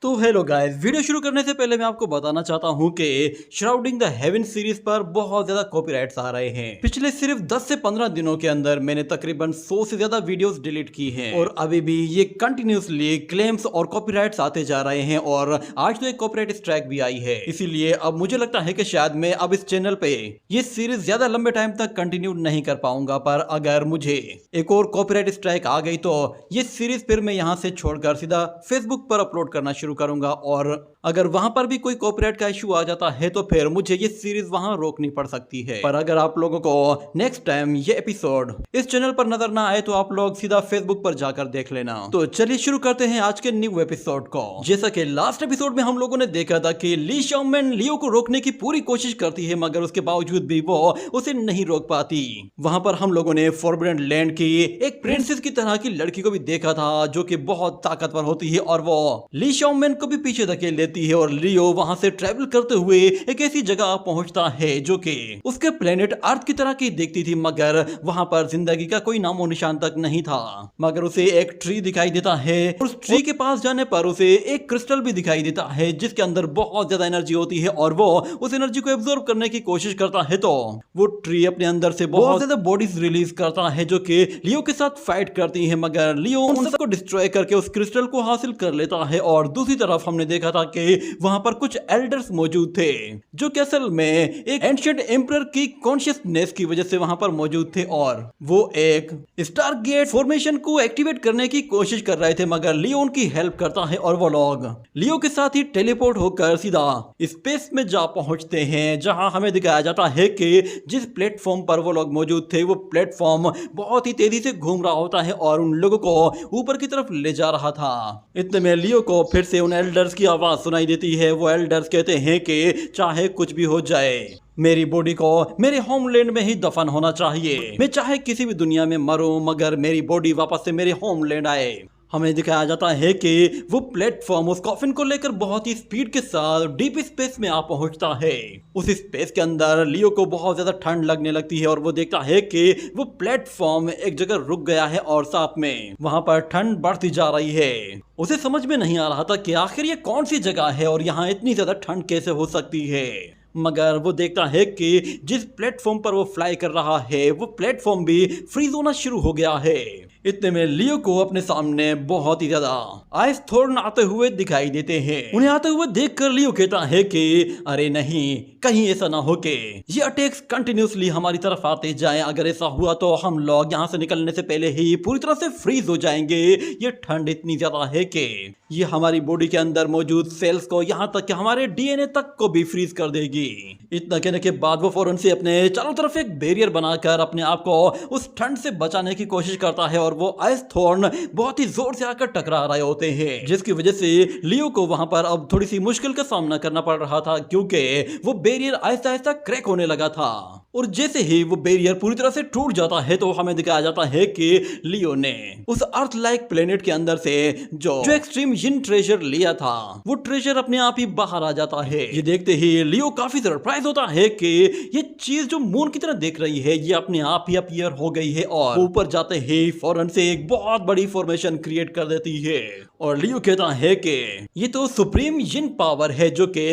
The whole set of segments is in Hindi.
तो हेलो गाइस, वीडियो शुरू करने से पहले मैं आपको बताना चाहता हूं कि श्राउडिंग द हेवन सीरीज पर बहुत ज्यादा कॉपीराइट्स आ रहे हैं। पिछले सिर्फ 10 से 15 दिनों के अंदर मैंने तकरीबन 100 से ज्यादा वीडियोस डिलीट की हैं और अभी भी ये कंटिन्यूसली क्लेम्स और कॉपीराइट्स आते जा रहे हैं और आज तो एक कॉपीराइट स्ट्राइक भी आई है। इसीलिए अब मुझे लगता है कि शायद मैं अब इस चैनल पे ये सीरीज ज्यादा लंबे टाइम तक कंटिन्यू नहीं कर पाऊंगा, पर अगर मुझे एक और कॉपीराइट स्ट्राइक आ गई तो ये सीरीज फिर मैं यहाँ से छोड़कर सीधा फेसबुक पर अपलोड करना शुरू करूंगा और अगर वहां पर भी कोई कॉपीराइट का इशू आ जाता है तो फिर मुझे ये सीरीज वहां रोकनी पड़ सकती है। पर अगर आप लोगों को नेक्स्ट टाइम ये एपिसोड इस चैनल पर नजर ना आए तो आप लोग सीधा फेसबुक पर जाकर देख लेना। तो चलिए शुरू करते हैं आज के न्यू एपिसोड को। जैसा कि लास्ट एपिसोड में हम लोगों ने देखा था कि ली शाओमेन लियो को रोकने की पूरी कोशिश करती है, मगर उसके बावजूद भी वो उसे नहीं रोक पाती। वहां पर हम लोगों ने फॉरबिडन लैंड की एक प्रिंसेस की तरह की लड़की को भी देखा था जो कि बहुत ताकतवर होती है और वो ली शाओमेन को भी पीछे धकेल देती है और लियो वहां से ट्रैवल करते हुए एक ऐसी जगह पहुंचता है जो कि उसके प्लेनेट अर्थ की तरह की दिखती थी, मगर वहां पर जिंदगी का कोई नामो निशान तक नहीं था। मगर उसे एक ट्री दिखाई देता है, उस ट्री के पास जाने पर उसे एक क्रिस्टल भी दिखाई देता है जिसके अंदर बहुत ज्यादा एनर्जी होती है और वो उस एनर्जी को एब्जॉर्ब करने की कोशिश करता है तो वो ट्री अपने अंदर से बहुत ज्यादा बॉडीज रिलीज करता है जो कि लियो के साथ फाइट करती है, मगर लियो उन सबको डिस्ट्रॉय करके उस क्रिस्टल को हासिल कर लेता है। और दूसरी तरफ हमने देखा था कि वहां पर कुछ एल्डर्स मौजूद थे जो कि असल में एक एंशिएंट एम्परर की कॉन्शियसनेस की वजह से वहां पर मौजूद थे और वो एक स्टारगेट फॉर्मेशन को एक्टिवेट करने की कोशिश कर रहे थे, मगर लियो उनकी हेल्प करता है और वो लोग लियो के साथ ही टेलीपोर्ट होकर सीधा स्पेस में जा पहुंचते हैं, जहां हमें दिखाया जाता है कि जिस प्लेटफॉर्म पर वो लोग मौजूद थे वो प्लेटफॉर्म बहुत ही तेजी से घूम रहा होता है और उन लोगों को ऊपर की तरफ ले जा रहा था। इतने में लियो को फिर से उन एल्डर्स की आवाज सुनाई देती है। वो एल्डर्स कहते हैं कि चाहे कुछ भी हो जाए मेरी बॉडी को मेरे होमलैंड में ही दफन होना चाहिए। मैं चाहे किसी भी दुनिया में मरूं मगर मेरी बॉडी वापस से मेरे होमलैंड आए। हमें दिखाया जाता है कि वो प्लेटफॉर्म उस कॉफिन को लेकर बहुत ही स्पीड के साथ डीप स्पेस में आ पहुंचता है। उस स्पेस के अंदर लियो को बहुत ज्यादा ठंड लगने लगती है और वो देखता है कि वो प्लेटफॉर्म एक जगह रुक गया है और साथ में वहां पर ठंड बढ़ती जा रही है। उसे समझ में नहीं आ रहा था कि आखिर ये कौन सी जगह है और यहाँ इतनी ज्यादा ठंड कैसे हो सकती है, मगर वो देखता है कि जिस प्लेटफॉर्म पर वो फ्लाई कर रहा है वो प्लेटफॉर्म भी फ्रीज होना शुरू हो गया है। इतने में लियो को अपने सामने बहुत ही ज्यादा आइस थॉर्न आते हुए दिखाई देते हैं। उन्हें आते हुए देखकर लियो कहता है कि अरे नहीं, कहीं ऐसा ना हो कि ये अटैक्स कंटिन्यूसली हमारी तरफ आते जाएं। अगर ऐसा हुआ तो हम लोग यहाँ से निकलने से पहले ही पूरी तरह से फ्रीज हो जाएंगे। ये ठंड इतनी ज्यादा है कि ये हमारी बॉडी के अंदर मौजूद सेल्स को, यहाँ तक कि हमारे डीएनए तक को भी फ्रीज कर देगी। इतना कहने के बाद वो फौरन से अपने चारों तरफ एक बैरियर बनाकर अपने आप को उस ठंड से बचाने की कोशिश करता है और वो आइस थॉर्न बहुत ही जोर से आकर टकरा रहे होते हैं, जिसकी वजह से लियो को वहां पर अब थोड़ी सी मुश्किल का सामना करना पड़ रहा था क्योंकि वो बैरियर आहिस्ता आहिस्ता क्रैक होने लगा था। और जैसे ही वो बैरियर पूरी तरह से टूट जाता है तो हमें दिखाया जाता है कि लियो ने उस अर्थ लाइक प्लेनेट के अंदर से जो एक्सट्रीम यिन ट्रेजर लिया था वो ट्रेजर अपने आप ही बाहर आ जाता है। ये देखते ही लियो काफी सरप्राइज होता है कि ये चीज जो मून की तरह देख रही है ये अपने आप ही अपीयर हो गई है और ऊपर जाते ही फौरन से एक बहुत बड़ी फॉर्मेशन क्रिएट कर देती है। और लियो कहता है कि ये तो सुप्रीम यिन पावर है जो कि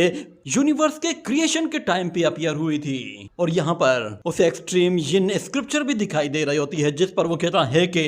यूनिवर्स के क्रिएशन के टाइम पे अपीयर हुई थी। और यहाँ पर उसे एक्सट्रीम यिन स्क्रिप्चर भी दिखाई दे रही होती है जिस पर वो कहता है कि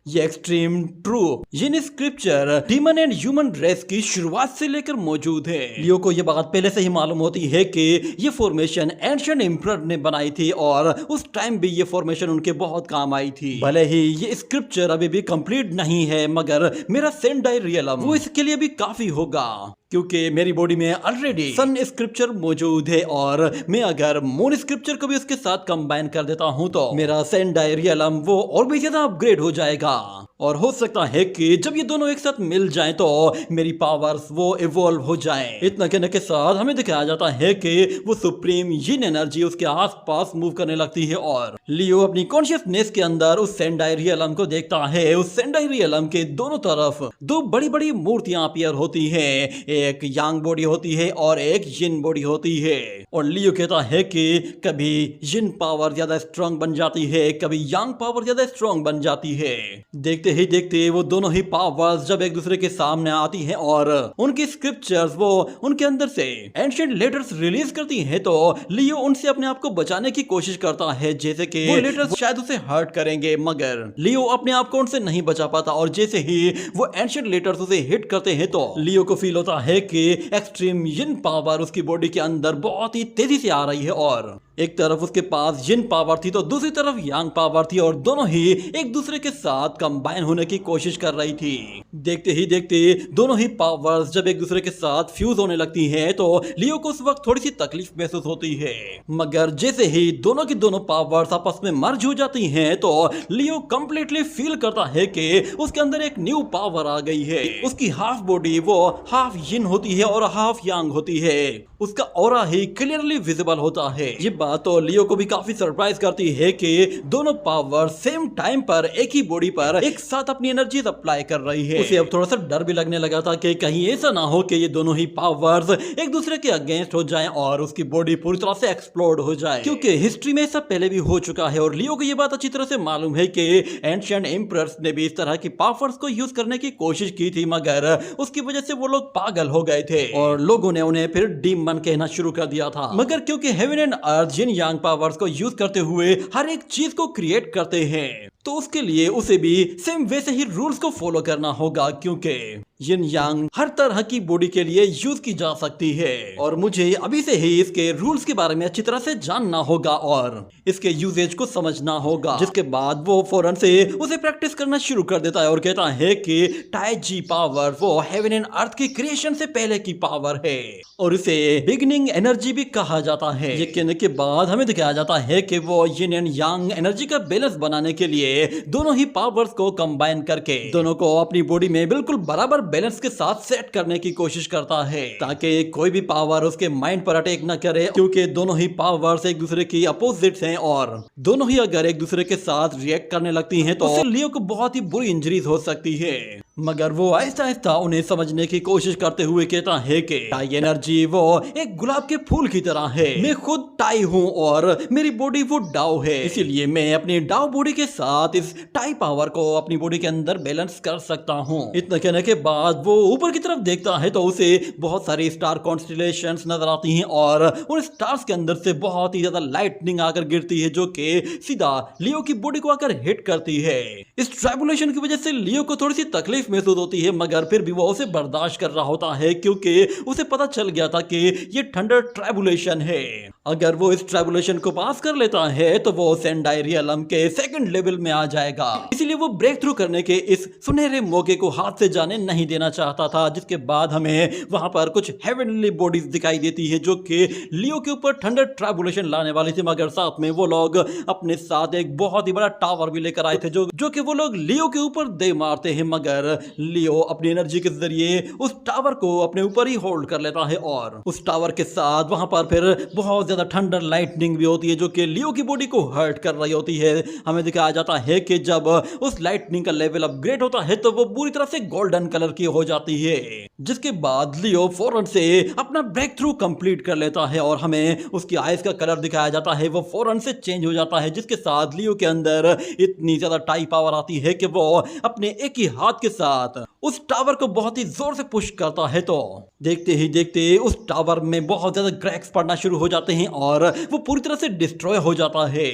ये extreme true yin scripture demon and human race की शुरुआत से लेकर मौजूद है। लियो को ये बात पहले से ही मालूम होती है कि ये फॉर्मेशन एंशिएंट एम्परर ने बनाई थी और उस टाइम भी ये फॉर्मेशन उनके बहुत काम आई थी। भले ही ये स्क्रिप्चर अभी भी कंप्लीट नहीं है मगर मेरा सेंडाई रियलम वो इसके लिए भी काफी होगा क्योंकि मेरी बॉडी में ऑलरेडी सन स्क्रिप्चर मौजूद है और मैं अगर मून स्क्रिप्चर को भी उसके साथ कंबाइन कर देता हूं तो मेरा सेंडाई रियलम वो और भी ज्यादा अपग्रेड हो जाएगा। और हो सकता है कि जब ये दोनों एक साथ मिल जाएं तो मेरी पावर्स वो इवॉल्व हो जाएं। इतना कहने के साथ हमें दिखाया जाता है कि वो सुप्रीम यिन एनर्जी उसके आसपास मूव करने लगती है और लियो अपनी कॉन्शियसनेस के अंदर उस सेंडाई रियलम को देखता है। उस सेंडाई रियलम के दोनों तरफ दो बड़ी बड़ी मूर्तियां अपीयर होती हैं, एक यांग बॉडी होती है और एक जिन बॉडी होती है। और लियो कहता है कि कभी जिन पावर ज्यादा स्ट्रांग बन जाती है, कभी यांग पावर ज्यादा स्ट्रांग बन जाती है। देखते ही देखते वो दोनों ही पावर्स जब एक दूसरे के सामने आती हैं और उनकी स्क्रिप्चर्स वो उनके अंदर से एंशिएंट लेटर्स रिलीज करती हैं, तो लियो उनसे अपने आप को बचाने की कोशिश करता है, जैसे कि वो लेटर्स शायद उसे हर्ट करेंगे, मगर लियो अपने आप को उनसे नहीं बचा पाता। और जैसे ही वो एंशिएंट लेटर्स उसे हिट करते हैं तो लियो को फील होता है कि एक्सट्रीम जिन पावर उसकी बॉडी के अंदर बहुत ही तेजी से आ रही है। और एक तरफ उसके पास जिन पावर थी तो दूसरी तरफ यांग पावर थी और दोनों ही एक दूसरे के साथ कंबाइन होने की कोशिश कर रही थी। देखते ही देखते दोनों ही पावर्स जब एक दूसरे के साथ फ्यूज होने लगती हैं तो लियो को उस वक्त थोड़ी सी तकलीफ महसूस होती है, मगर जैसे ही दोनों की दोनों पावर्स आपस में मर्ज हो जाती हैं तो लियो कंप्लीटली फील करता है कि उसके अंदर एक न्यू पावर आ गई है। उसकी हाफ बॉडी वो हाफ जिन होती है और हाफ यांग होती है, उसका ऑरा ही क्लियरली विजिबल होता है। ये बात तो लियो को भी काफी सरप्राइज करती है कि दोनों पावर सेम टाइम पर एक ही बॉडी पर एक साथ अपनी एनर्जी अप्लाई कर रही है। उसे अब थोड़ा सा डर भी लगने लगा था कि कहीं ऐसा ना हो कि ये दोनों ही पावर्स एक दूसरे के अगेंस्ट हो जाएं और उसकी बॉडी पूरी तरह से एक्सप्लोड हो जाए, क्योंकि हिस्ट्री में ऐसा पहले भी हो चुका है। और लियो को ये बात अच्छी तरह से मालूम है कि एंशिएंट एम्परर्स ने भी इस तरह की पावर्स को यूज करने की कोशिश की थी, मगर उसकी वजह से वो लोग पागल हो गए थे और लोगों ने उन्हें फिर डीमन कहना शुरू कर दिया था। मगर क्योंकि heaven and earth yin yang powers को यूज करते हुए हर एक चीज को क्रिएट करते हैं, तो उसके लिए उसे भी सेम वैसे ही रूल्स को फॉलो करना होगा, क्योंकि जिन यांग हर तरह की बॉडी के लिए यूज की जा सकती है। और मुझे अभी से ही इसके रूल्स के बारे में अच्छी तरह से जानना होगा और इसके यूजेज को समझना होगा, जिसके बाद वो फौरन से उसे प्रैक्टिस करना शुरू कर देता है और कहता है कि टाइजी पावर वो हेवन एंड अर्थ की क्रिएशन से पहले की पावर है और इसे बिगिनिंग एनर्जी भी कहा जाता है। ये कहने के बाद हमें दिखाया जाता है कि वो जिन एंड यांग एनर्जी का बैलेंस बनाने के लिए दोनों ही पावर्स को कंबाइन करके दोनों को अपनी बॉडी में बिल्कुल बराबर बैलेंस के साथ सेट करने की कोशिश करता है, ताकि कोई भी पावर उसके माइंड पर अटैक न करे, क्योंकि दोनों ही पावर्स एक दूसरे की अपोजिट्स हैं और दोनों ही अगर एक दूसरे के साथ रिएक्ट करने लगती हैं तो उससे लियो को बहुत ही बुरी इंजरीज हो सकती है। मगर वो आहिस्ता आहिस्ता उन्हें समझने की कोशिश करते हुए कहता है कि टाई एनर्जी वो एक गुलाब के फूल की तरह है। मैं खुद टाई हूँ और मेरी बॉडी वो डाउ है, इसीलिए मैं अपनी डाउ बॉडी के साथ इस टाई पावर को अपनी बॉडी के अंदर बैलेंस कर सकता हूँ। इतना कहने के बाद वो ऊपर की तरफ देखता है तो उसे बहुत सारी स्टार कॉन्स्टेलेशंस नजर आती हैं और उन स्टार्स के अंदर से बहुत ही ज्यादा लाइटनिंग आकर गिरती है, जो कि सीधा लियो की बॉडी को आकर हिट करती है। इस ट्राइबुलेशन की वजह से लियो को थोड़ी सी तकलीफ महसूस होती है, मगर फिर भी वो उसे बर्दाश्त कर रहा होता है, क्योंकि उसे पता चल गया था कि ये थंडर ट्राइबुलेशन है। अगर वो इस ट्राइबुलेशन को पास कर लेता है तो वो सेंडाई रियलम के सेकंड लेवल में आ जाएगा। इसीलिए वो ब्रेक थ्रू करने के इस सुनहरे मौके को हाथ से जाने नहीं देना चाहता था, जिसके बाद हमें वहां पर कुछ हेवनली बॉडीज दिखाई देती है जो कि लियो के ऊपर थंडर ट्राइबुलेशन लाने वाली थी, मगर साथ में वो लोग अपने साथ एक बहुत ही बड़ा टावर भी लेकर आए थे जो कि वो लोग लियो के ऊपर दे मारते हैं, मगर लियो अपनी एनर्जी के जरिए उस टावर को अपने ऊपर ही होल्ड कर लेता है और उस टावर के साथ वहां पर फिर बहुत ज्यादा थंडर लाइटनिंग भी होती है जो कि लियो की बॉडी को हर्ट कर रही होती है। हमें दिखाया जाता है कि जब उस लाइटनिंग का लेवल अपग्रेड होता है तो वो पूरी तरह से गोल्डन कलर की हो जाती है, जिसके बाद लियो फौरन से अपना ब्रेक थ्रू कंप्लीट कर लेता है और हमें उसकी आइज का कलर दिखाया जाता है, वो फौरन से चेंज हो जाता है, जिसके साथ लियो के अंदर इतनी ज्यादा टाई पावर आती है कि वो अपने एक ही हाथ के साथ उस टावर को बहुत ही जोर से पुश करता है। तो देखते ही देखते उस टावर में बहुत ज्यादा क्रैक्स पड़ना शुरू हो जाते हैं और वो पूरी तरह से डिस्ट्रॉय हो जाता है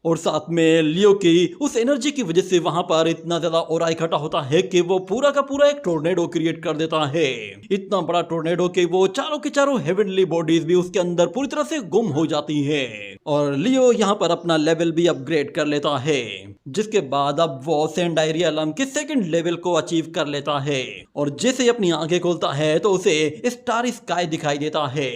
और साथ में लियो की उस एनर्जी की वजह से वहां पर इतना ज्यादा ऑरा इकट्ठा होता है कि वो पूरा का पूरा एक टोर्नेडो क्रिएट कर देता है। इतना बड़ा टोर्नेडो कि वो चारों के चारों हेवनली बॉडीज भी उसके अंदर पूरी तरह से गुम हो जाती है और लियो यहाँ पर अपना लेवल भी अपग्रेड कर लेता है, जिसके बाद अब वो सेंडाई रियलम के सेकंड लेवल को अचीव कर लेता है और जैसे अपनी आंखें खोलता है तो उसे स्टार स्काई दिखाई देता है।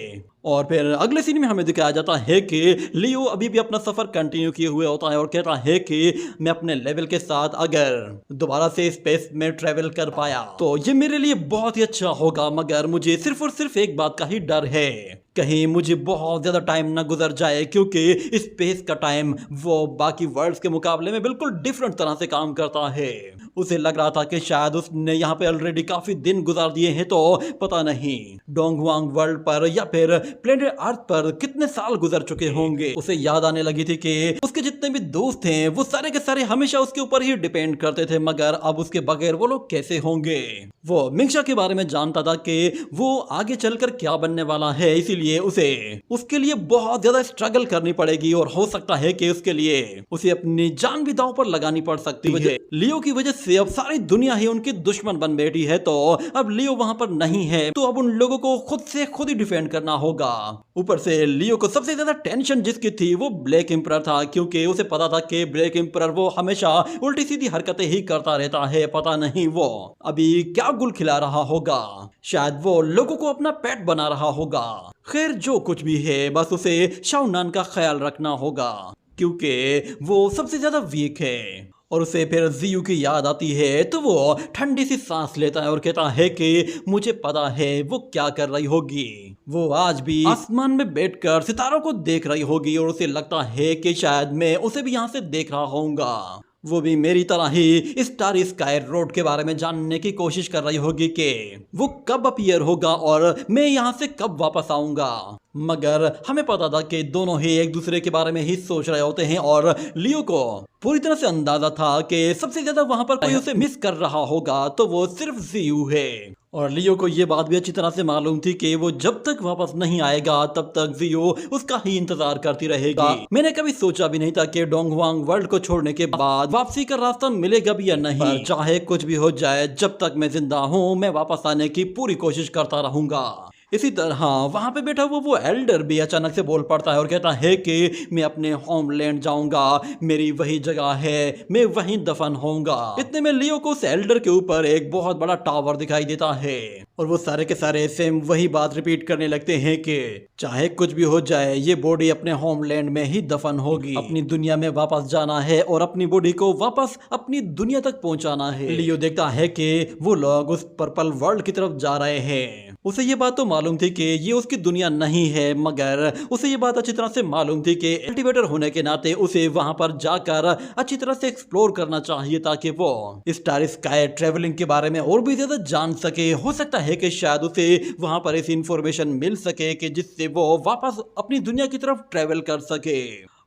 और फिर अगले सीन में हमें दिखाया जाता है कि लियो अभी भी अपना सफर कंटिन्यू किए हुए होता है और कहता है कि मैं अपने लेवल के साथ अगर दोबारा से स्पेस में ट्रेवल कर पाया तो ये मेरे लिए बहुत ही अच्छा होगा, मगर मुझे सिर्फ और सिर्फ एक बात का ही डर है कहीं मुझे बहुत ज्यादा टाइम ना गुजर जाए, क्योंकि स्पेस का टाइम वो बाकी वर्ल्ड्स के मुकाबले में बिल्कुल डिफरेंट तरह से काम करता है। उसे लग रहा था कि शायद उसने यहाँ पे ऑलरेडी काफी दिन गुजार दिए हैं, तो पता नहीं डोंगवांग वर्ल्ड पर या फिर प्लेनेट अर्थ पर कितने साल गुजर चुके होंगे। उसे याद आने लगी थी कि उसके जितने भी दोस्त हैं वो सारे के सारे हमेशा उसके ऊपर ही डिपेंड करते थे, मगर अब उसके बगैर वो लोग कैसे होंगे। वो मिंगशा के बारे में जानता था कि वो आगे चलकर क्या बनने वाला है, इसीलिए उसे उसके लिए बहुत ज्यादा स्ट्रगल करनी पड़ेगी और हो सकता है कि उसके लिए उसे अपनी जान भी दांव पर लगानी पड़ सकती है। लियो की वजह से अब सारी दुनिया ही उनकी दुश्मन बन बैठी है, तो अब लियो वहां पर नहीं है, तो अब उन लोगों को खुद से खुद ही डिफेंड करना होगा। ऊपर से लियो को सबसे ज्यादा टेंशन जिसकी थी वो ब्लैक एम्परर था, क्योंकि उसे पता था कि ब्लैक एम्परर वो हमेशा उल्टी सीधी हरकतें ही करता रहता है। पता नहीं वो अभी क्या गुल खिला रहा होगा, शायद वो लोगों को अपना पेट बना रहा होगा। खैर जो कुछ भी है, बस उसे शाओनान का ख्याल रखना होगा, क्योंकि वो सबसे ज्यादा वीक है। और उसे फिर जियू की याद आती है, तो वो ठंडी सी सांस लेता है और कहता है कि मुझे पता है वो क्या कर रही होगी। वो आज भी आसमान में बैठकर सितारों को देख रही होगी और उसे लगता है कि शायद मैं उसे भी यहाँ से देख रहा होऊंगा। वो भी मेरी तरह ही स्टारी स्काई रोड के बारे में जानने की कोशिश कर रही होगी कि वो कब अपीयर होगा और मैं यहाँ से कब वापस आऊंगा। मगर हमें पता था कि दोनों ही एक दूसरे के बारे में ही सोच रहे होते हैं और लियो को पूरी तरह से अंदाजा था कि सबसे ज्यादा वहां पर कोई उसे मिस कर रहा होगा तो वो सिर्फ जियू है। और लियो को ये बात भी अच्छी तरह से मालूम थी कि वो जब तक वापस नहीं आएगा तब तक जियो उसका ही इंतजार करती रहेगी। मैंने कभी सोचा भी नहीं था कि डोंगवांग वर्ल्ड को छोड़ने के बाद वापसी का रास्ता मिलेगा भी या नहीं, पर चाहे कुछ भी हो जाए, जब तक मैं जिंदा हूँ मैं वापस आने की पूरी कोशिश करता रहूंगा। इसी तरह वहां पे बैठा वो एल्डर भी अचानक से बोल पड़ता है और कहता है कि मैं अपने होमलैंड जाऊंगा, मेरी वही जगह है, मैं वहीं दफन होऊंगा। इतने में लियो को उस एल्डर के ऊपर एक बहुत बड़ा टावर दिखाई देता है और वो सारे के सारे सेम वही बात रिपीट करने लगते हैं कि चाहे कुछ भी हो जाए ये बॉडी अपने होमलैंड में ही दफन होगी, अपनी दुनिया में वापस जाना है और अपनी बॉडी को वापस अपनी दुनिया तक पहुंचाना है। लियो देखता है कि वो लोग उस पर्पल वर्ल्ड की तरफ जा रहे हैं। उसे ये बात तो मालूम थी कि ये उसकी दुनिया नहीं है, मगर उसे ये बात अच्छी तरह से मालूम थी कि कल्टीवेटर होने के नाते उसे वहां पर जाकर अच्छी तरह से एक्सप्लोर करना चाहिए ताकि वो स्टार स्काई ट्रेवलिंग के बारे में और भी ज्यादा जान सके। हो सकता है कि शायद उसे वहां पर ऐसी इंफॉर्मेशन मिल सके कि जिससे वो वापस अपनी दुनिया की तरफ ट्रेवल कर सके।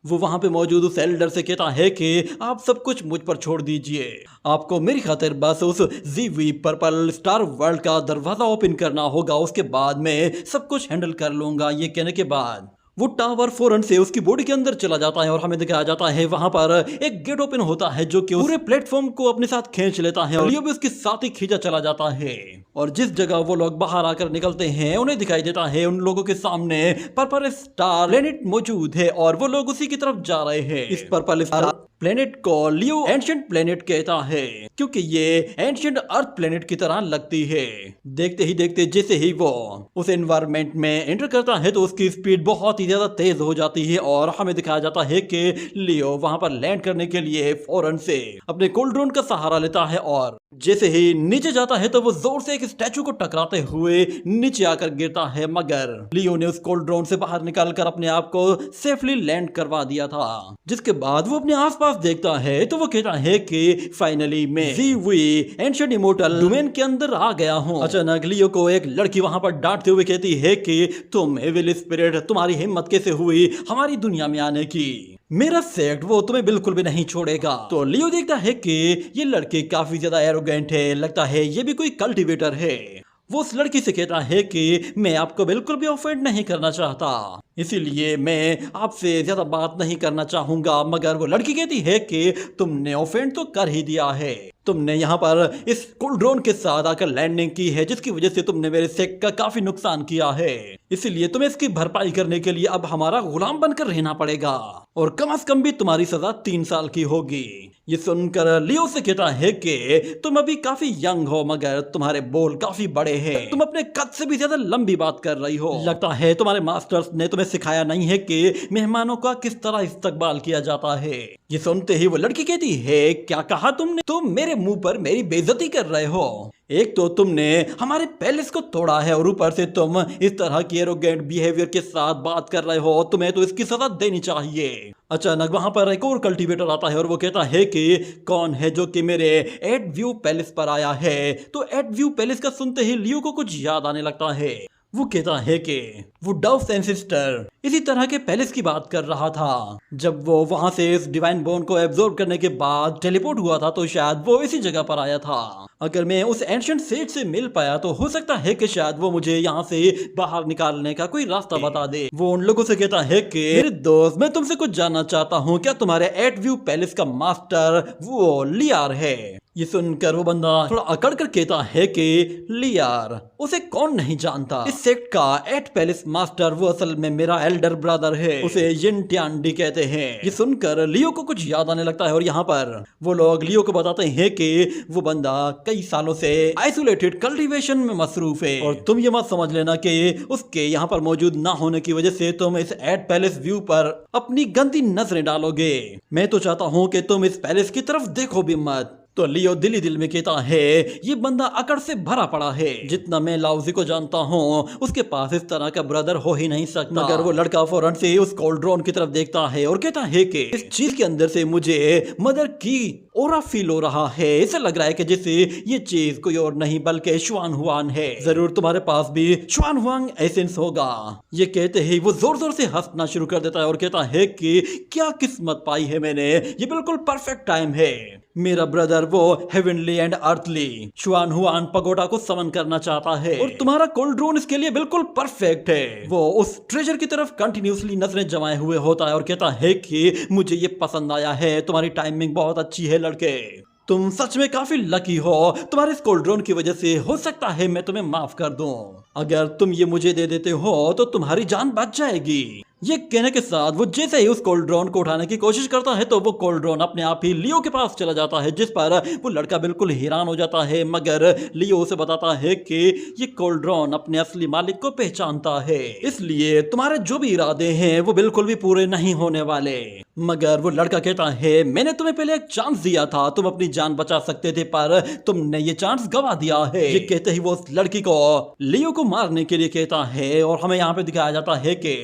वो वहां पे मौजूद उस एल्डर से कहता है कि आप सब कुछ मुझ पर छोड़ दीजिए, आपको मेरी खातिर बस उस जीवी पर्पल स्टार वर्ल्ड का दरवाजा ओपन करना होगा, उसके बाद मैं सब कुछ हैंडल कर लूंगा। ये कहने के बाद वो टावर फौरन से उसकी बॉडी के अंदर चला जाता है और हमें दिखाया जाता है वहां पर एक गेट ओपन होता है जो कि पूरे प्लेटफॉर्म को अपने साथ खींच लेता है और लियो भी उसके साथ ही खींचा चला जाता है। और जिस जगह वो लोग बाहर आकर निकलते हैं उन्हें दिखाई देता है उन लोगों के सामने पर्पल स्टार प्लेनेट मौजूद है और वो लोग उसी की तरफ जा रहे हैं। इस पर्पल स्टार प्लेनेट को लियो एंशिएंट प्लेनेट कहता है क्योंकि ये एंशिएंट अर्थ प्लेनेट की तरह लगती है। देखते ही देखते जैसे ही वो उस एनवायरनमेंट में एंटर करता है तो उसकी स्पीड बहुत ही ज्यादा तेज हो जाती है और हमें दिखाया जाता है कि लियो वहां पर लैंड करने के लिए फौरन से अपने कोल्ड्रोन का सहारा लेता है और जैसे ही नीचे जाता है तो वो जोर से एक स्टैचू को टकराते हुए नीचे आकर गिरता है, मगर लियो ने उस कोल्ड्रोन से बाहर निकालकर अपने आप को सेफली लैंड करवा दिया था। जिसके बाद वो अपने आसपास देखता है तो वो कहता है कि फाइनली मैं एंशिएंट इमोर्टल डोमेन के अंदर आ गया हूँ। अचानक लियो को एक लड़की वहां पर डांटते हुए कहती है कि तुम एविल स्पिरिट, तुम्हारी हिम्मत कैसे हुई हमारी दुनिया में आने की, मेरा सेक्ट वो तुम्हें बिल्कुल भी नहीं छोड़ेगा। तो लियो देखता है कि ये लड़की काफी ज्यादा एरोगेंट है, लगता है ये भी कोई कल्टीवेटर है। वो उस लड़की से कहता है कि मैं आपको बिल्कुल भी ऑफेंड नहीं करना चाहता, इसीलिए मैं आपसे ज्यादा बात नहीं करना चाहूंगा। मगर वो लड़की कहती है कि तुमने ऑफेंड तो कर ही दिया है, तुमने यहाँ पर इस कोल्ड्रोन के साथ आकर लैंडिंग की है जिसकी वजह से तुमने मेरे सेक्ट का काफी नुकसान किया है, इसीलिए तुम्हें इसकी भरपाई करने के लिए अब हमारा गुलाम बनकर रहना पड़ेगा और कम से कम भी तुम्हारी सजा 3 साल की होगी। ये सुनकर लियो से कहता है कि तुम अभी काफी यंग हो मगर तुम्हारे बोल काफी बड़े हैं, तुम अपने कद से भी ज्यादा लंबी बात कर रही हो, लगता है तुम्हारे मास्टर्स ने तुम्हें तुम्हें सिखाया नहीं है कि मेहमानों का किस तरह इस्तकबाल किया जाता है। ये सुनते ही वो लड़की कहती है, क्या कहा तुमने? तुम मेरे मुंह पर मेरी बेइज्जती कर रहे हो। एक तो तुमने हमारे पैलेस को तोड़ा है और ऊपर से तुम इस तरह की एरोगेंट बिहेवियर के साथ बात कर रहे हो। तुम्हें तो इसकी सजा देनी चाहिए। अचानक वहां पर एक और कल्टीवेटर आता है और वो कहता है कि कौन है जो कि मेरे एट व्यू पैलेस पर आया है। तो एट व्यू पैलेस का सुनते ही लियो को कुछ याद आने लगता है। वो कहता है कि वो डव्स एंसेस्टर इसी तरह के पैलेस की बात कर रहा था। जब वो वहां से इस डिवाइन बोन को एब्जॉर्ब करने के बाद टेलीपोर्ट हुआ था तो शायद वो इसी जगह पर आया था। अगर मैं उस एंशिएंट सेज से मिल पाया तो हो सकता है कि शायद वो मुझे यहाँ से बाहर निकालने का कोई रास्ता बता दे। वो उन लोगों से कहता है कि मेरे दोस्त, मैं तुमसे कुछ जानना चाहता हूँ, क्या तुम्हारे एट व्यू पैलेस का मास्टर वो लियार है? ये सुनकर वो बंदा थोड़ा अकड़ कर कहता है कि लियार, उसे कौन नहीं जानता। इस सेक्ट का एट पैलेस मास्टर वो असल में मेरा एल्डर ब्रदर है। उसे यिन टियानडी कहते हैं। ये सुनकर लियो को कुछ याद आने लगता है और यहाँ पर वो लोग लियो को बताते हैं कि वो बंदा कई सालों से आइसोलेटेड कल्टीवेशन में मसरूफ है और तुम ये मत समझ लेना कि उसके यहाँ पर मौजूद ना होने की वजह से तुम इस एट पैलेस व्यू पर अपनी गंदी नजरें डालोगे। मैं तो चाहता हूँ कि तुम इस पैलेस की तरफ देखो भी मत। तो लियो दिल ही दिल में कहता है, ये बंदा अकड़ से भरा पड़ा है। जितना मैं लाउजी को जानता हूँ उसके पास इस तरह का ब्रदर हो ही नहीं सकता। मगर वो लड़का फौरन से उस कोल्ड्रोन की तरफ देखता है और कहता है कि इस चीज के अंदर से मुझे मदर की ओरा फील हो रहा है। ऐसा लग रहा है कि जैसे ये चीज कोई और नहीं बल्कि शुआन हुआन है। जरूर तुम्हारे पास भी शुआन हुआंग एसेंस होगा। ये कहते ही वो जोर जोर से हंसना शुरू कर देता है और कहता है कि क्या किस्मत पाई है मैंने, ये बिल्कुल परफेक्ट टाइम है। मेरा ब्रदर वो हेवनली एंड अर्थली शुआन हुआन पगोडा को समन करना चाहता है और तुम्हारा कोल्ड्रोन इसके लिए बिल्कुल परफेक्ट है। वो उस ट्रेजर की तरफ कंटिन्यूसली नजरें जमाए हुए होता है और कहता है कि मुझे ये पसंद आया है, तुम्हारी टाइमिंग बहुत अच्छी है लड़के, तुम सच में काफी लकी हो। तुम्हारे इस कोल्ड्रोन की वजह से हो सकता है मैं तुम्हें माफ कर दूं। अगर तुम ये मुझे दे देते हो तो तुम्हारी जान बच जाएगी। ये कहने के साथ वो जैसे ही उस कोल्ड्रोन को उठाने की कोशिश करता है तो वो कोल्ड्रोन अपने आप ही लियो के पास चला जाता है, जिस पर वो लड़का बिल्कुल हैरान हो जाता है। मगर लियो उसे बताता है कि ये कोल्ड्रोन अपने असली मालिक को पहचानता है, इसलिए तुम्हारे जो भी इरादे हैं वो बिल्कुल भी पूरे नहीं होने वाले। मगर वो लड़का कहता है, मैंने तुम्हें पहले एक चांस दिया था, तुम अपनी जान बचा सकते थे पर तुमने ये चांस गवा दिया है। ये कहते ही वो उस लड़की को लियो को मारने के लिए कहता है और हमें यहाँ पे दिखाया जाता है कि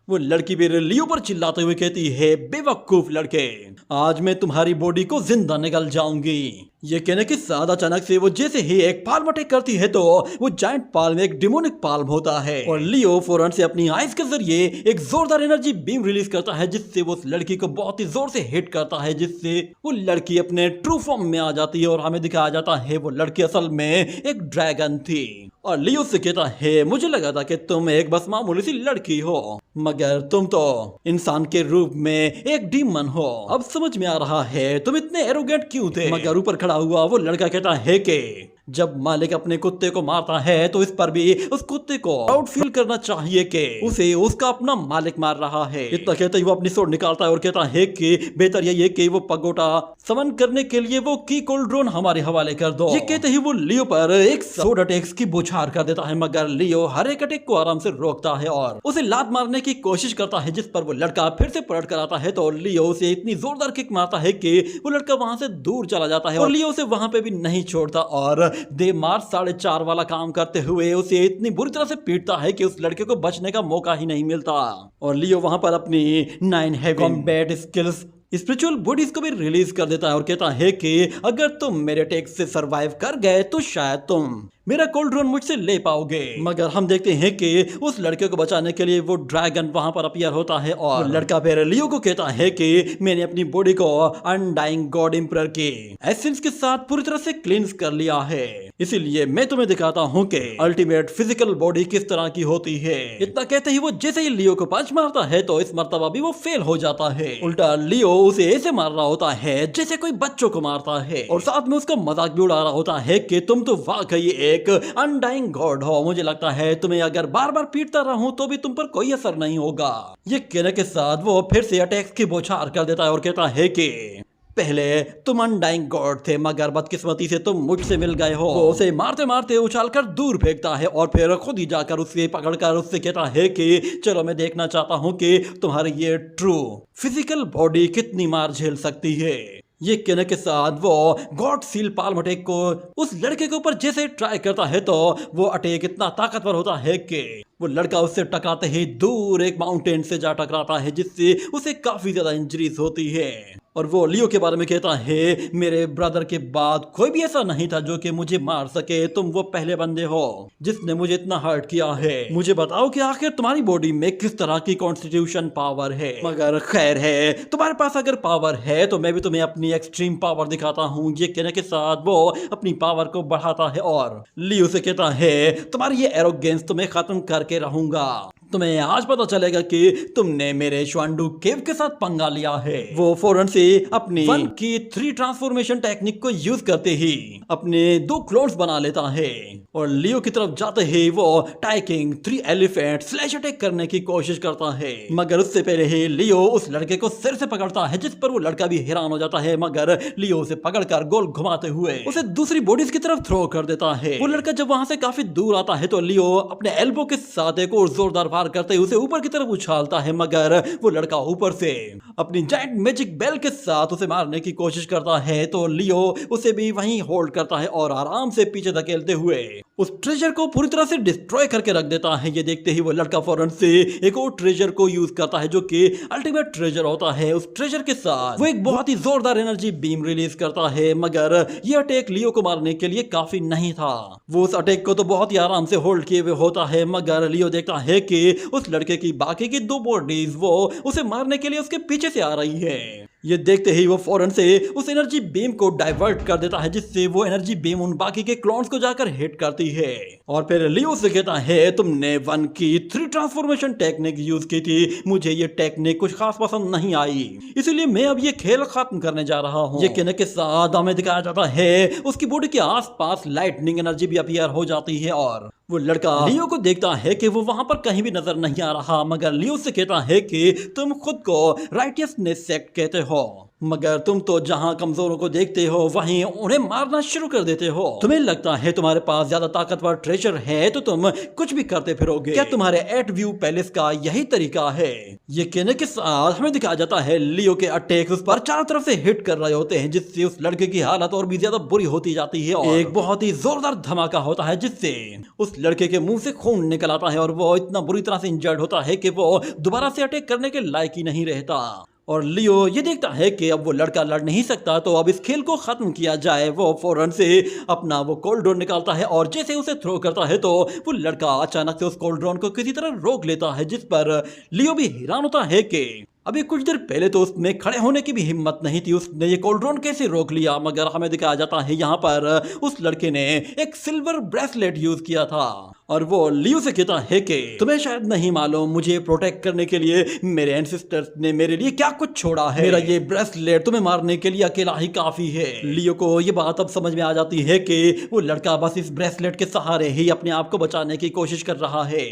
वो लड़की भी लियो पर चिल्लाते हुए कहती है, बेवकूफ लड़के, आज मैं तुम्हारी बॉडी को जिंदा निकल जाऊंगी। ये कहने के साथ अचानक से वो जैसे ही एक पाल्म अटैक करती है तो वो जायंट पाल्म एक डिमोनिक पाल्म होता है और लियो फौरन से अपनी आइज के जरिए एक जोरदार एनर्जी बीम रिलीज करता है, जिससे वो उस लड़की को बहुत ही जोर से हिट करता है, जिससे वो लड़की अपने ट्रू फॉर्म में आ जाती है और हमें दिखाया जाता है वो लड़की असल में एक ड्रैगन थी। और लियो से कहता है, मुझे लगा था कि तुम एक बस मामूली सी लड़की हो, मगर तुम तो इंसान के रूप में एक डीमन हो। अब समझ में आ रहा है तुम इतने एरोगेंट क्यों थे। मगर ऊपर खड़ा हुआ वो लड़का कहता है कि जब मालिक अपने कुत्ते को मारता है तो इस पर भी उस कुत्ते को प्राउड फील करना चाहिए कि उसे उसका अपना मालिक मार रहा है। इतना कहते ही वो अपनी सोड निकालता है और कहता है कि बेहतर यही है कि वो पगोटा समन करने के लिए वो की कोल्ड्रोन हमारे हवाले कर दो। ये कहते ही वो लियो पर एक सोड अटैक्स की बौछार कर देता है, मगर लियो हर एक अटैक को आराम से रोकता है और उसे लात मारने की कोशिश करता है, जिस पर वो लड़का फिर से पलट कर आता है तो लियो उसे इतनी जोरदार किक मारता है कि वो लड़का वहां से दूर चला जाता है और लियो उसे वहां पे भी नहीं छोड़ता और दे मार 4.5 वाला काम करते हुए उसे इतनी बुरी तरह से पीटता है कि उस लड़के को बचने का मौका ही नहीं मिलता। और लियो वहां पर अपनी 9 heavy combat skills spiritual bodies को भी रिलीज कर देता है और कहता है कि अगर तुम मेरे अटैक से सरवाइव कर गए तो शायद तुम मेरा कोल्ड्रोन मुझसे ले पाओगे। मगर हम देखते हैं कि उस लड़के को बचाने के लिए वो ड्रैगन वहां पर अपीयर होता है और लड़का फिर लियो को कहता है कि मैंने अपनी बॉडी को अनडाइंग गॉड एम्परर के एसेंस के साथ पूरी तरह से क्लींस कर लिया है, इसीलिए मैं तुम्हें दिखाता हूँ कि अल्टीमेट फिजिकल बॉडी किस तरह की होती है। इतना कहते ही वो जैसे ही लियो को पंच मारता है तो इस मर्तबा भी वो फेल हो जाता है। उल्टा लियो उसे ऐसे मार रहा होता है जैसे कोई बच्चों को मारता है और साथ में उसका मजाक भी उड़ा रहा होता है कि तुम तो वाकई एक अनडाइंग गॉड हो, मुझे लगता है तुम्हें अगर बार बार पीटता रहूं तो भी तुम पर कोई असर नहीं होगा। ये कहने के साथ वो फिर से अटैक्स की बौछार कर देता है और कहता है कि पहले तुम अनडाइंग गॉड थे मगर बदकिस्मती से तुम मुझसे मिल गए हो। वो उसे मारते मारते उछालकर दूर फेंकता है और फिर खुद ही जाकर उसे पकड़कर उससे कहता है कि चलो मैं देखना चाहता हूँ कि तुम्हारी ये ट्रू फिजिकल बॉडी कितनी मार झेल सकती है। ये कहने के साथ वो गॉड सील पाल्म अटैक को उस लड़के के ऊपर जैसे ट्राई करता है तो वो अटैक इतना ताकतवर होता है कि वो लड़का उससे टकराते ही दूर एक माउंटेन से जा टकराता है जिससे उसे काफी ज्यादा इंजरीज होती है। और वो लियो के बारे में कहता है मेरे ब्रदर के बाद कोई भी ऐसा नहीं था जो कि मुझे मार सके, तुम वो पहले बंदे हो जिसने मुझे इतना हर्ट किया है। मुझे बताओ कि आखिर तुम्हारी बॉडी में किस तरह की कॉन्स्टिट्यूशन पावर है। मगर खैर है, तुम्हारे पास अगर पावर है तो मैं भी तुम्हें अपनी एक्सट्रीम पावर दिखाता हूँ। ये कहने के साथ वो अपनी पावर को बढ़ाता है और लियो से कहता है तुम्हारी ये एरोगेंस तुम्हें खत्म करके रहूंगा। तुम्हें आज पता चलेगा कि तुमने मेरे श्वांडू केव के साथ पंगा लिया है। वो फौरन से अपनी 1 की 3 ट्रांसफॉर्मेशन टेक्निक को यूज करते ही अपने 2 क्लोन्स बना लेता है और लियो की तरफ जाते ही वो टाइकिंग 3 एलिफेंट स्लैश अटैक करने की कोशिश करता है। मगर उससे पहले ही लियो उस लड़के को सिर से पकड़ता है जिस पर वो लड़का भी हैरान हो जाता है। मगर लियो उसे पकड़कर गोल घुमाते हुए उसे दूसरी बॉडीज की तरफ थ्रो कर देता है। वो लड़का जब वहां से काफी दूर आता है तो लियो अपने एल्बो के साथ एक और जोरदार वार करते हुए उसे ऊपर की तरफ उछालता है। मगर वो लड़का ऊपर से अपनी जायंट मैजिक बेल के साथ उसे मारने की कोशिश करता है तो लियो उसे भी वहीं होल्ड करता है और आराम से पीछे धकेलते हुए उस ट्रेजर को पूरी तरह से डिस्ट्रॉय करके रख देता है। ये देखते ही वो लड़का फौरन से एक और ट्रेजर को यूज करता है जो कि अल्टीमेट ट्रेजर होता है। उस ट्रेजर के साथ वो एक बहुत ही जोरदार एनर्जी बीम रिलीज करता है। मगर ये अटैक लियो को मारने के लिए काफी नहीं था। वो उस अटैक को तो बहुत ही आराम से होल्ड किए हुए होता है। मगर लियो देखता है कि उस लड़के की बाकी की 2 बॉडीज वो उसे मारने के लिए उसके पीछे से आ रही है। ये देखते ही वो फौरन से उस एनर्जी बीम को डाइवर्ट कर देता है जिससे वो एनर्जी बीम उन बाकी के क्लोन्स को जाकर हिट करती है। और फिर लियो से कहता है तुमने 1 की 3 ट्रांसफॉर्मेशन टेक्निक यूज की थी, मुझे ये टेक्निक कुछ खास पसंद नहीं आई, इसलिए मैं अब ये खेल खत्म करने जा रहा हूँ। ये कहने के साथ हमें दिखाया जाता है उसकी बॉडी के आसपास लाइटनिंग एनर्जी भी अपीयर हो जाती है और वो लड़का लियो को देखता है कि वो वहां पर कहीं भी नजर नहीं आ रहा। मगर लियो से कहता है कि तुम खुद को राइटियसनेस सेक्ट कहते हो, मगर तुम तो जहां कमजोरों को देखते हो वहीं उन्हें मारना शुरू कर देते हो। तुम्हें लगता है तुम्हारे पास ज्यादा ताकतवर ट्रेजर है तो तुम कुछ भी करते फिरोगे। क्या तुम्हारे एट व्यू पैलेस का यही तरीका है? ये कहने के साथ हमें दिखाया जाता है लियो के अटैक उस पर चारों तरफ से हिट कर रहे होते हैं जिससे उस लड़के की हालत और भी ज्यादा बुरी होती जाती है और एक बहुत ही जोरदार धमाका होता है जिससे उस लड़के के मुंह से खून निकल आता है और वो इतना बुरी तरह से इंजर्ड होता है कि वो दोबारा से अटैक करने के लायक ही नहीं रहता। और लियो ये देखता है कि अब वो लड़का लड़ नहीं सकता तो अब इस खेल को खत्म किया जाए। वो फौरन से अपना वो कोल्ड्रोन निकालता है और जैसे उसे थ्रो करता है तो वो लड़का अचानक से उस कोल्ड्रोन को किसी तरह रोक लेता है जिस पर लियो भी हैरान होता है कि अभी कुछ देर पहले तो उसमें खड़े होने की भी हिम्मत नहीं थी, उसने ये कोल्ड्रोन कैसे रोक लिया। मगर हमें दिखाया जाता है यहाँ पर उस लड़के ने एक सिल्वर ब्रेसलेट यूज किया था और वो लियो से कहता है कि तुम्हें शायद नहीं मालूम मुझे प्रोटेक्ट करने के लिए मेरे एंसेस्टर्स ने मेरे लिए क्या कुछ छोड़ा है। मेरा ये ब्रेसलेट तुम्हें मारने के लिए अकेला ही काफी है। लियो को ये बात अब समझ में आ जाती है कि वो लड़का बस इस ब्रेसलेट के सहारे ही अपने आप को बचाने की कोशिश कर रहा है।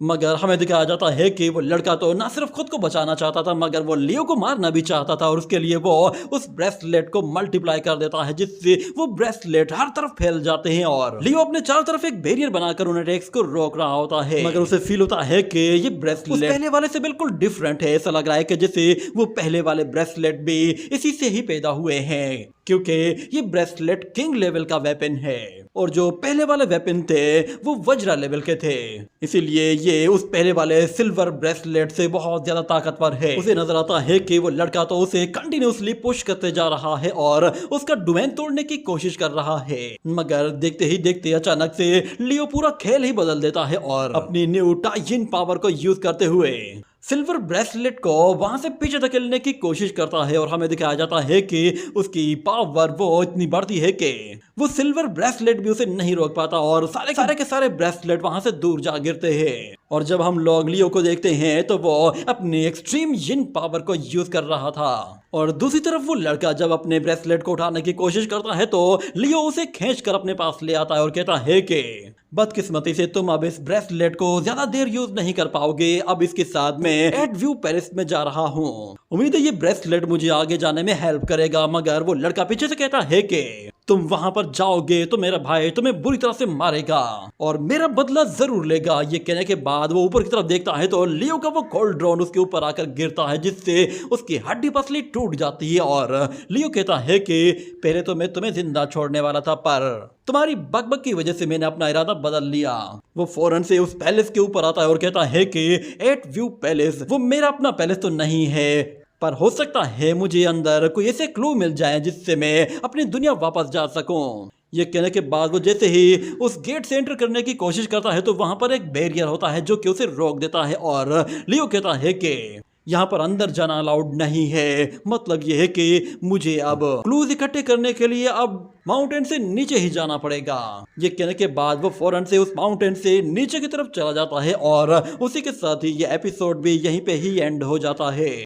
मगर हमें दिखाया जाता है कि वो लड़का तो ना सिर्फ खुद को बचाना चाहता था मगर वो लियो को मारना भी चाहता था और उसके लिए वो उस ब्रेसलेट को मल्टीप्लाई कर देता है जिससे वो ब्रेसलेट हर तरफ फैल जाते हैं और लियो अपने चारों तरफ एक बैरियर बनाकर उन अटैक्स को रोक रहा होता है। मगर उसे फील होता है कि ये ब्रेसलेट पहले वाले से बिल्कुल डिफरेंट है। ऐसा लग रहा है कि जैसे वो पहले वाले ब्रेसलेट भी इसी से ही पैदा हुए हैं क्योंकि ये ब्रेसलेट किंग लेवल का वेपन है और जो पहले वाले वेपन थे वो वज्रा लेवल के थे, इसीलिए ये उस पहले वाले सिल्वर ब्रेसलेट से बहुत ज्यादा ताकतवर है। उसे नजर आता है कि वो लड़का तो उसे कंटिन्यूअसली पुश करते जा रहा है और उसका डोमेन तोड़ने की कोशिश कर रहा है। मगर देखते ही देखते अचानक से लियो पूरा खेल ही बदल देता है और अपनी न्यू टाइजिन पावर को यूज करते हुए सिल्वर ब्रेसलेट को वहां से पीछे धकेलने की कोशिश करता है और हमें दिखाया जाता है कि उसकी पावर वो इतनी बढ़ती है कि वो सिल्वर ब्रेसलेट भी उसे नहीं रोक पाता और सारे के सारे ब्रेसलेट वहां से दूर जा गिरते हैं। और जब हम लोग लियो को देखते हैं तो वो अपनी एक्सट्रीम जिन पावर को यूज कर रहा था और दूसरी तरफ वो लड़का जब अपने ब्रेसलेट को उठाने की कोशिश करता है तो लियो उसे खींच कर अपने पास ले आता है और कहता है कि बदकिस्मती से तुम अब इस ब्रेसलेट को ज्यादा देर यूज नहीं कर पाओगे। अब इसके साथ मैं एट व्यू पेरिस में जा रहा हूँ। उम्मीद है ये ब्रेसलेट मुझे आगे जाने में हेल्प करेगा, मगर वो लड़का पीछे से कहता है कि तुम वहां पर जाओगे तो मेरा भाई तुम्हें बुरी तरह से मारेगा और मेरा बदला जरूर लेगा। ये कहने के बाद वो ऊपर की तरफ देखता है तो लियो का वो गोल्ड ड्रोन उसके ऊपर आकर गिरता है, जिससे उसकी हड्डी पसली टूट जाती है। और लियो कहता है कि पहले तो मैं तुम्हें जिंदा छोड़ने वाला था, पर तुम्हारी बकबक की वजह से मैंने अपना इरादा बदल लिया। वो फौरन से उस पैलेस के ऊपर आता है और कहता है कि एट व्यू पैलेस वो मेरा अपना पैलेस तो नहीं है, पर हो सकता है मुझे अंदर कोई ऐसे क्लू मिल जाए जिससे मैं अपनी दुनिया वापस जा सकूं। ये कहने के बाद वो जैसे ही उस गेट से एंटर करने की कोशिश करता है तो वहां पर एक बैरियर होता है जो कि उसे रोक देता है। और लियो कहता है कि यहाँ पर अंदर जाना अलाउड नहीं है। मतलब ये है कि मुझे अब क्लूज इकट्ठे करने के लिए अब माउंटेन से नीचे ही जाना पड़ेगा। ये कहने के बाद वो फौरन से उस माउंटेन से नीचे की तरफ चला जाता है और उसी के साथ ही ये एपिसोड भी यहीं पे ही एंड हो जाता है।